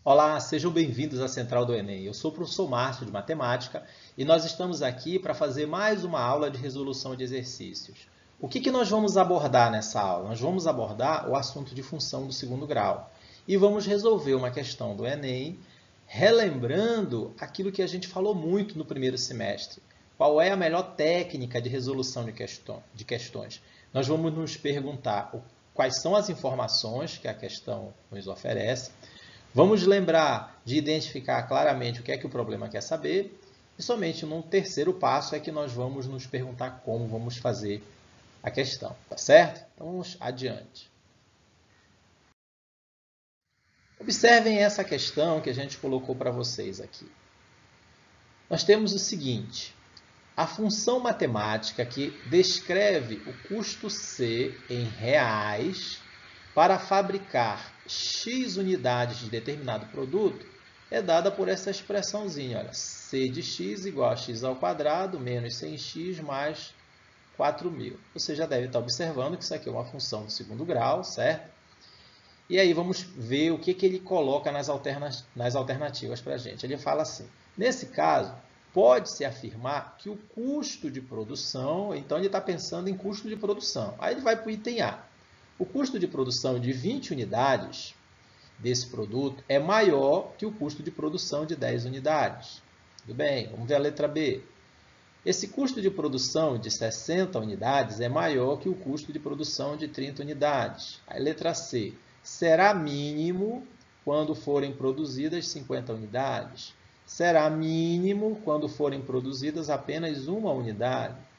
Olá, sejam bem-vindos à Central do Enem. Eu sou o professor Márcio de Matemática e nós estamos aqui para fazer mais uma aula de resolução de exercícios. O que nós vamos abordar nessa aula? Nós vamos abordar o assunto de função do segundo grau e vamos resolver uma questão do Enem, relembrando aquilo que a gente falou muito no primeiro semestre. Qual é a melhor técnica de resolução de questões? Nós vamos nos perguntar quais são as informações que a questão nos oferece. Vamos lembrar de identificar claramente o que o problema quer saber e somente num terceiro passo é que nós vamos nos perguntar como vamos fazer a questão, tá certo? Então vamos adiante. Observem essa questão que a gente colocou para vocês aqui. Nós temos o seguinte, a função matemática que descreve o custo C em reais para fabricar X unidades de determinado produto é dada por essa expressãozinha, olha, C de x igual a x ao quadrado menos 100x mais 4.000. Você já deve estar observando que isso aqui é uma função do segundo grau, certo? E aí vamos ver o que ele coloca nas alternativas para a gente. Ele fala assim, nesse caso, pode-se afirmar que o custo de produção, então ele está pensando em custo de produção. Aí ele vai para o item A. O custo de produção de 20 unidades desse produto é maior que o custo de produção de 10 unidades. Tudo bem, vamos ver a letra B. Esse custo de produção de 60 unidades é maior que o custo de produção de 30 unidades. A letra C. Será mínimo quando forem produzidas 50 unidades. Será mínimo quando forem produzidas apenas uma unidade.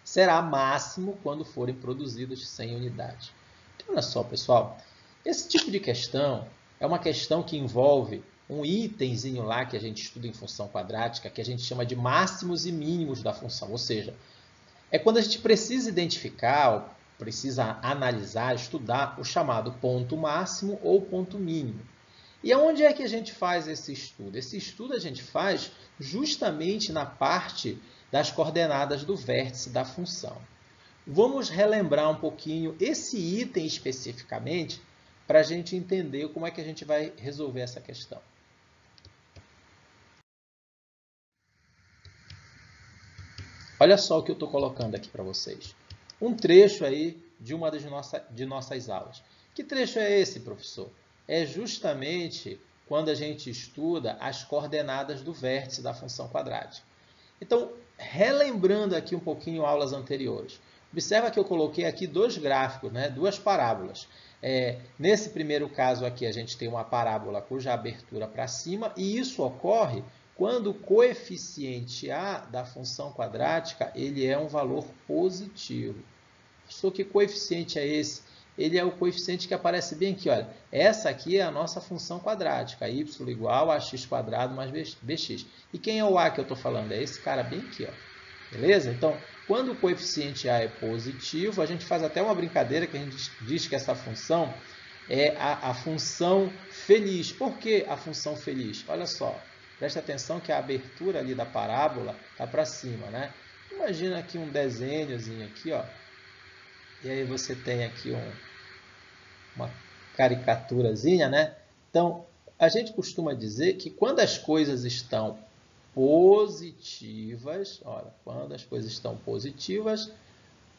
Será máximo quando forem produzidas 100 unidades. Então, olha só, pessoal, esse tipo de questão é uma questão que envolve um itemzinho lá que a gente estuda em função quadrática, que a gente chama de máximos e mínimos da função. Ou seja, é quando a gente precisa identificar, precisa analisar, estudar o chamado ponto máximo ou ponto mínimo. E aonde é que a gente faz esse estudo? Esse estudo a gente faz justamente na parte das coordenadas do vértice da função. Vamos relembrar um pouquinho esse item especificamente para a gente entender como é que a gente vai resolver essa questão. Olha só o que eu estou colocando aqui para vocês. Um trecho aí de uma de nossas aulas. Que trecho é esse, professor? É justamente quando a gente estuda as coordenadas do vértice da função quadrática. Então, relembrando aqui um pouquinho aulas anteriores, observa que eu coloquei aqui dois gráficos, né? Duas parábolas. Nesse primeiro caso aqui, a gente tem uma parábola cuja abertura para cima, e isso ocorre quando o coeficiente A da função quadrática ele é um valor positivo. Só que coeficiente é esse? Ele é o coeficiente que aparece bem aqui. Olha. Essa aqui é a nossa função quadrática, y igual a x² mais bx. E quem é o A que eu estou falando? É esse cara bem aqui. Ó. Beleza? Então, quando o coeficiente A é positivo, a gente faz até uma brincadeira que a gente diz que essa função é a função feliz. Por que a função feliz? Olha só, preste atenção que a abertura ali da parábola está para cima, né? Imagina aqui um desenhozinho aqui, ó. E aí você tem aqui uma caricaturazinha, né? Então, a gente costuma dizer que quando as coisas estão positivas, olha, quando as coisas estão positivas,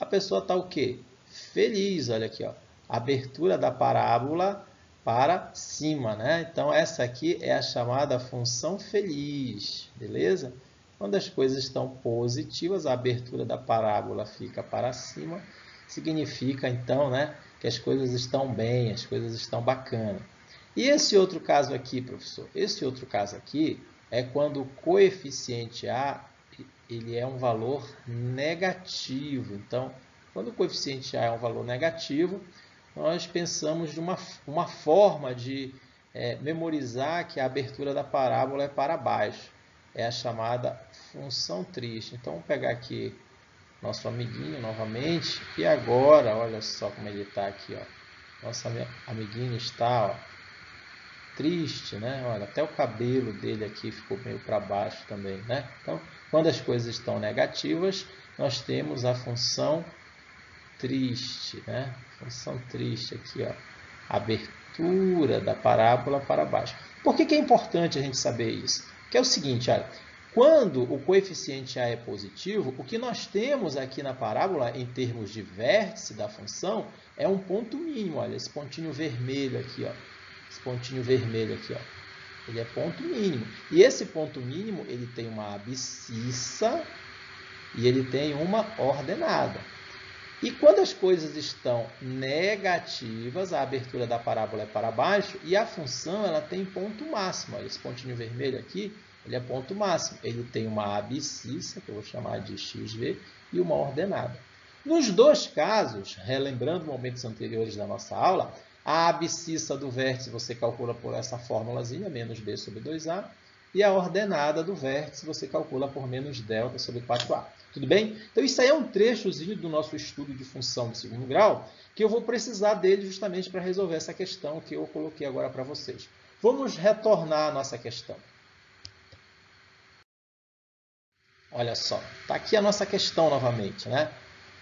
a pessoa está o quê? Feliz, olha aqui, ó. Abertura da parábola para cima, né? Então, essa aqui é a chamada função feliz, beleza? Quando as coisas estão positivas, a abertura da parábola fica para cima, significa, então, né, que as coisas estão bem, as coisas estão bacanas. E esse outro caso aqui, professor? Esse outro caso aqui é quando o coeficiente A ele é um valor negativo. Então, quando o coeficiente A é um valor negativo, nós pensamos de uma forma de memorizar que a abertura da parábola é para baixo. É a chamada função triste. Então, vamos pegar aqui nosso amiguinho novamente. E agora, olha só como ele está aqui. Ó. Nosso amiguinho está triste, né? Olha, até o cabelo dele aqui ficou meio para baixo também, né? Então, quando as coisas estão negativas, nós temos a função triste, né? Função triste aqui, ó. abertura da parábola para baixo. Por que é importante a gente saber isso? Porque é o seguinte, olha, quando o coeficiente A é positivo, o que nós temos aqui na parábola, em termos de vértice da função, é um ponto mínimo. Olha, esse pontinho vermelho aqui, ó. Esse pontinho vermelho aqui, ó. Ele é ponto mínimo. E esse ponto mínimo, ele tem uma abscissa e ele tem uma ordenada. E quando as coisas estão negativas, a abertura da parábola é para baixo e a função ela tem ponto máximo. Olha, esse pontinho vermelho aqui, ele é ponto máximo. Ele tem uma abscissa, que eu vou chamar de xv, e uma ordenada. Nos dois casos, relembrando momentos anteriores da nossa aula, a abscissa do vértice você calcula por essa formulazinha, menos b sobre 2a, e a ordenada do vértice você calcula por menos delta sobre 4a. Tudo bem? Então, isso aí é um trechozinho do nosso estudo de função de segundo grau, que eu vou precisar dele justamente para resolver essa questão que eu coloquei agora para vocês. Vamos retornar à nossa questão. Olha só, está aqui a nossa questão novamente, né?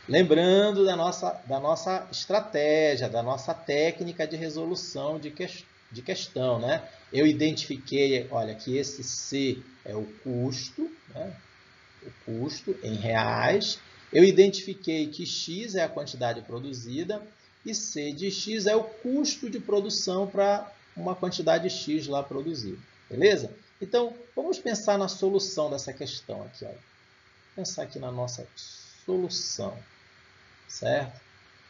Lembrando da nossa estratégia, da nossa técnica de resolução de questão, né? Eu identifiquei, olha, que esse C é o custo, né? O custo em reais. Eu identifiquei que X é a quantidade produzida e C de X é o custo de produção para uma quantidade X lá produzida. Beleza? Então, vamos pensar na solução dessa questão aqui. Olha. Vou pensar aqui na nossa solução. Certo?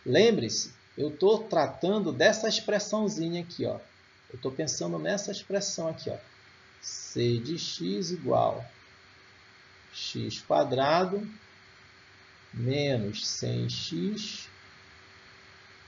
Lembre-se, eu estou tratando dessa expressãozinha aqui. Ó. Eu estou pensando nessa expressão aqui. Ó. C de X igual x² menos 100x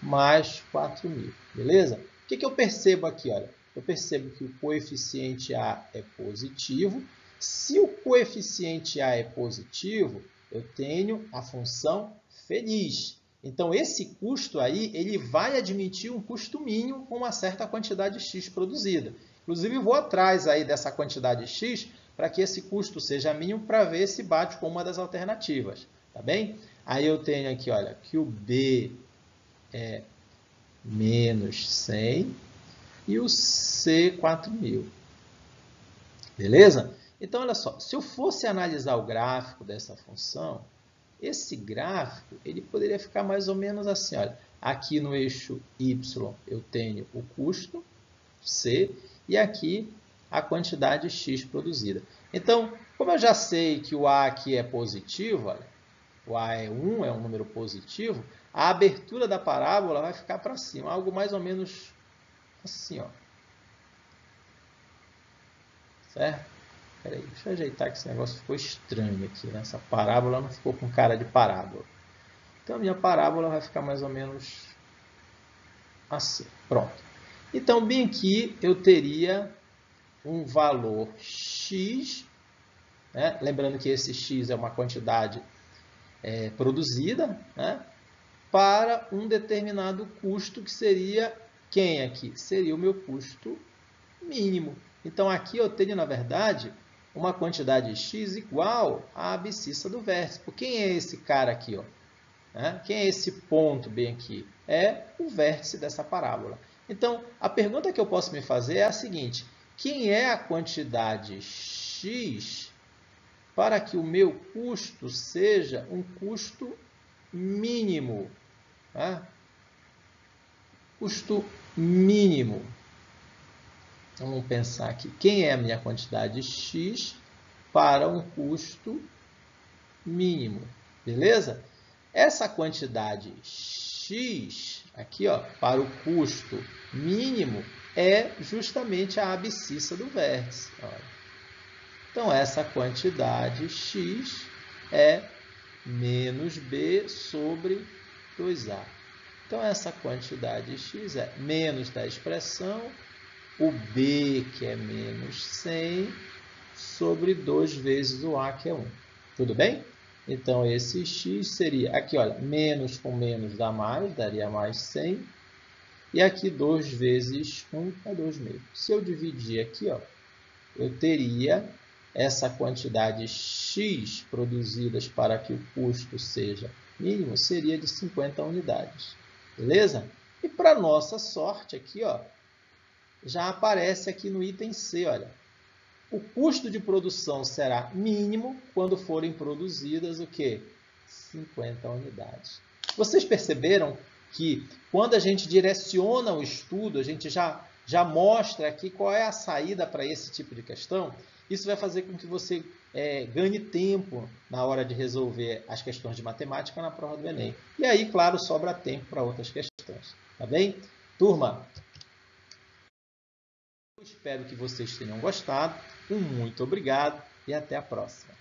mais 4.000. Beleza? O que eu percebo aqui? Olha, eu percebo que o coeficiente A é positivo. Se o coeficiente A é positivo, eu tenho a função feliz. Então, esse custo aí, ele vai admitir um custo mínimo com uma certa quantidade x produzida. Inclusive, eu vou atrás aí dessa quantidade x para que esse custo seja mínimo para ver se bate com uma das alternativas. Tá bem? Aí eu tenho aqui, olha, que o B é menos 100 e o C 4.000. Beleza? Então, olha só, se eu fosse analisar o gráfico dessa função, esse gráfico ele poderia ficar mais ou menos assim. Olha, aqui no eixo Y eu tenho o custo, C, e aqui a quantidade X produzida. Então, como eu já sei que o A aqui é positivo, olha, o A é 1, é um número positivo, a abertura da parábola vai ficar para cima, algo mais ou menos assim, ó. Certo? Peraí, deixa eu ajeitar que esse negócio ficou estranho aqui, né? Essa parábola não ficou com cara de parábola. Então, a minha parábola vai ficar mais ou menos assim. Pronto. Então, bem aqui, eu teria um valor x, né? Lembrando que esse x é uma quantidade produzida, né? Para um determinado custo que seria quem aqui? Seria o meu custo mínimo. Então, aqui eu tenho, na verdade, uma quantidade x igual à abscissa do vértice. Por quem é esse cara aqui? Ó? Quem é esse ponto bem aqui? É o vértice dessa parábola. Então, a pergunta que eu posso me fazer é a seguinte. Quem é a quantidade x para que o meu custo seja um custo mínimo? Custo mínimo. Vamos pensar aqui. Quem é a minha quantidade x para um custo mínimo? Beleza? Essa quantidade x, aqui, ó, para o custo mínimo, é justamente a abscissa do vértice. Olha. Então, essa quantidade x é menos b sobre 2a. Então, essa quantidade x é menos da expressão, o b, que é menos 100, sobre 2 vezes o a, que é 1. Tudo bem? Então, esse x seria, aqui, olha, menos com menos dá mais, daria mais 100. E aqui, 2 vezes 1 é 2,5. Se eu dividir aqui, ó, eu teria essa quantidade x produzidas para que o custo seja mínimo, seria de 50 unidades. Beleza? E para nossa sorte aqui, ó, já aparece aqui no item C, olha. O custo de produção será mínimo quando forem produzidas o quê? 50 unidades. Vocês perceberam que quando a gente direciona o estudo, a gente já mostra aqui qual é a saída para esse tipo de questão? Isso vai fazer com que você ganhe tempo na hora de resolver as questões de matemática na prova do Enem. E aí, claro, sobra tempo para outras questões. Tá bem? Turma, eu espero que vocês tenham gostado. Um muito obrigado e até a próxima.